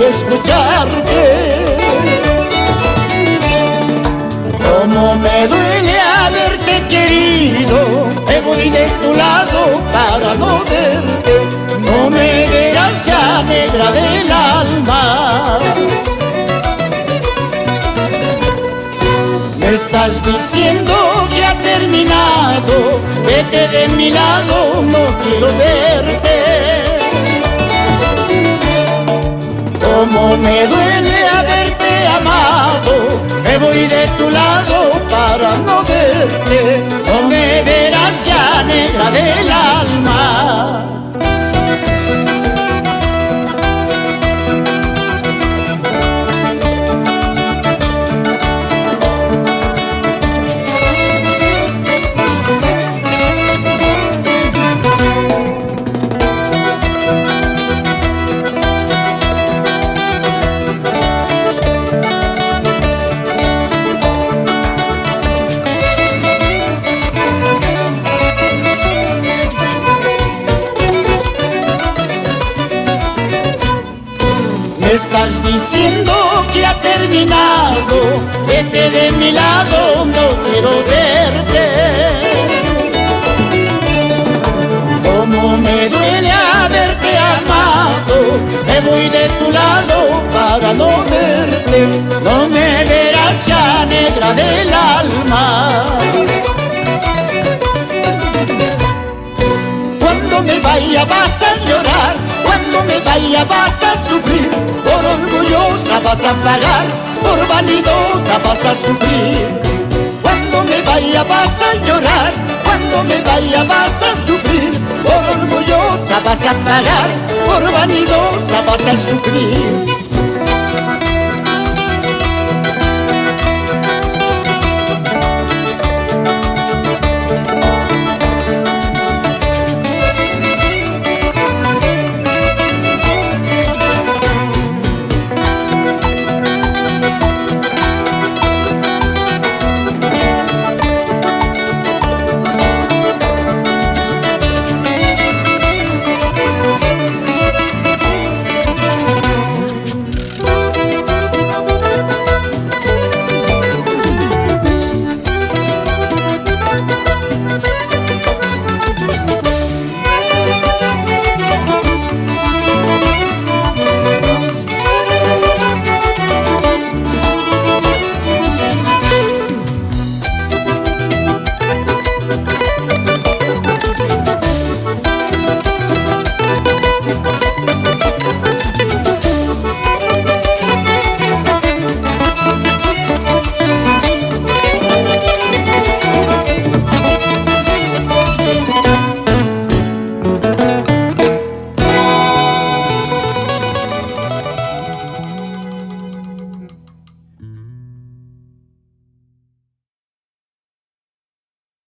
escucharte. Cómo me duele haberte querido, me voy de tu lado para no verte. No me verás ya, negra del alma. Me estás diciendo que ha terminado, vete de mi lado, no quiero verte. Cómo me duele haberte amado, me voy de tu lado para no verte. No me verás ya, negra del alma. Me estás diciendo que ha terminado, vete de mi lado, no quiero verte. Cómo me duele haberte amado, me voy de tu lado para no verte. No me verás ya, negra del alma. Cuando me vaya vas a llorar, cuando me vaya vas a sufrir. Por orgullosa vas a pagar, por vanidosa vas a sufrir. Cuando me vaya vas a llorar, cuando me vaya vas a sufrir. Por orgullosa vas a pagar, por vanidosa vas a sufrir.